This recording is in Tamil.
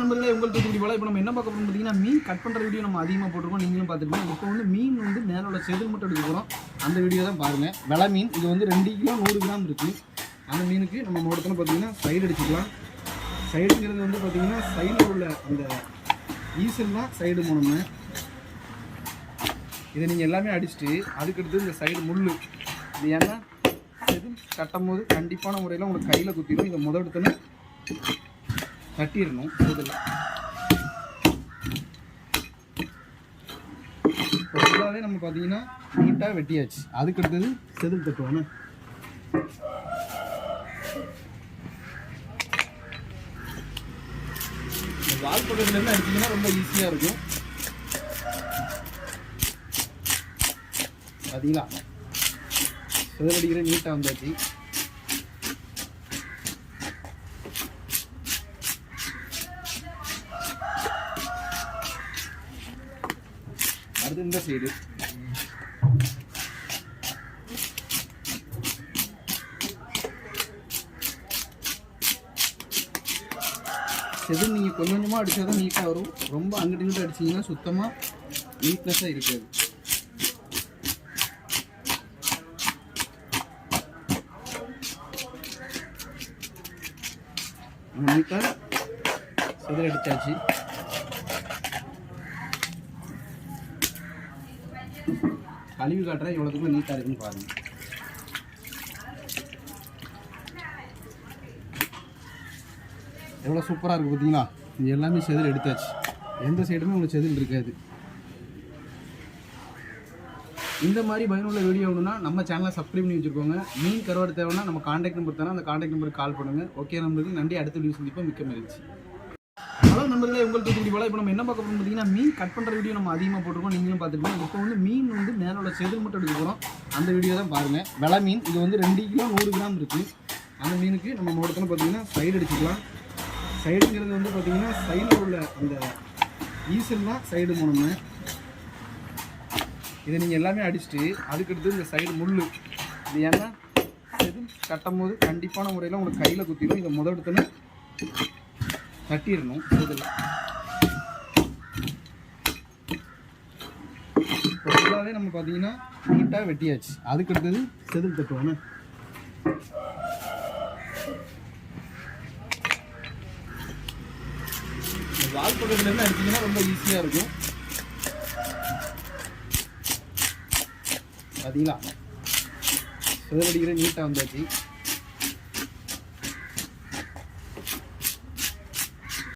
நண்பர்களே உங்கள் தூத்துக்குடி போல இப்போ நம்ம என்ன பார்க்க போகிறோம் பார்த்தீங்கன்னா மீன் கட் பண்ணுற வீடியோ நம்ம அதிகமாக போட்டிருக்கோம், நீங்களும் பார்த்துருக்கோம். இப்போ வந்து மீன் வந்து மேலோட செதில் மட்டும் எடுக்க போகிறோம். அந்த வீடியோ தான் பாருங்கள். வெலை மீன் இது வந்து 2 கிலோ 100 கிராம் இருக்குது. அந்த மீனுக்கு நம்ம மொத்தத்தில் பார்த்தீங்கன்னா சைடு அடிச்சுக்கலாம். சைடுங்கிறது வந்து பார்த்தீங்கன்னா சைடில் உள்ள அந்த ஈசல்லாம் சைடு போனோம்னா இதை நீங்கள் எல்லாமே அடிச்சுட்டு அதுக்கடுத்து இந்த சைடு முள் இது ஏன்னா செதில் கட்டும் போது கண்டிப்பான முறையில் உங்களுக்கு கையில் குத்திடும். இதை இடத்துல தட்டிடணும். செதில் இப்போ ஃபுல்லாகவே நம்ம பார்த்தீங்கன்னா நீட்டாக வெட்டியாச்சு. அதுக்கடுத்தது செதில் தட்டுவோம். வால் பக்கத்துலேருந்து அடிச்சிங்கன்னா ரொம்ப ஈஸியாக இருக்கும். பார்த்தீங்களா செதில் அடிக்கிற நீட்டாக வந்தாச்சு. அடுத்து இந்த சைடு செதில் நீங்கள் கொஞ்சம் கொஞ்சமாக அடித்தா தான் நீட்டாக வரும். ரொம்ப அங்கிட்டு இங்கிட்டு அடிச்சிங்கன்னா சுத்தமாக நீட்னஸாக இருக்காது. நீட்டாக செதில் அடித்தாச்சு. கழுவி காட்டுறேன் எவ்வளோத்துக்குள்ள நீட்டாக இருக்குன்னு பாருங்கள். எவ்வளோ சூப்பராக இருக்குது பார்த்தீங்களா. இது எல்லாமே செதில் எடுத்தாச்சு. எந்த சைடுமே உங்களுக்கு செதில் இருக்காது. இந்த மாதிரி பயனுள்ள வீடியோ வேணும்னா நம்ம சேனலை சப்ஸ்கிரைப் பண்ணி வச்சுருக்கோங்க. மீன் கருவாடு தேவைன்னா நம்ம கான்டாக்ட் நம்பர் தரோம். அந்த கான்டாக்ட் நம்பருக்கு கால் பண்ணுங்கள். ஓகே நண்பர்கள், நன்றி. அடுத்த வீடியோ சந்திப்போம். மிக்க மகிழ்ச்சி. ஹலோ நண்பர்களே, உங்கள் தூத்துக்குடி போல இப்போ நம்ம என்ன பார்க்க போகிறோம் பார்த்தீங்கன்னா மீன் கட் பண்ணுற வீடியோ நம்ம அதிகமாக போட்டிருக்கோம், நீங்களும் பார்த்துருக்கோம். இப்போ வந்து மீன் வந்து மேலோட செதில் மட்டும் எடுக்க போகிறோம். அந்த வீடியோ தான் பாருங்கள். வெலை மீன் இது வந்து 2 கிலோ 100 கிராம் இருக்குது. அந்த மீனுக்கு நம்ம மொத்தத்தில் பார்த்தீங்கன்னா சைடு அடிச்சுக்கலாம். சைடுங்கிறது வந்து பார்த்தீங்கன்னா சைடில் உள்ள அந்த ஈசல்லாம் சைடு போனோம்னா இதை நீங்கள் எல்லாமே அடிச்சுட்டு அதுக்கடுத்து இந்த சைடு முள் இது ஏன்னா செதில் கட்டும் போது கண்டிப்பான முறையில் உங்களுக்கு கையில் குத்திடும். இதை இடத்துல தட்டிடணும். செதில் இப்போ ஃபுல்லாகவே நம்ம பார்த்தீங்கன்னா நீட்டாக வெட்டியாச்சு. அதுக்கடுத்தது செதில் தட்டுவோம். வால் பக்கத்துலேருந்து அடிச்சிங்கன்னா ரொம்ப ஈஸியாக இருக்கும். பார்த்தீங்களா செதில் அடிக்கிற நீட்டாக வந்தாச்சு.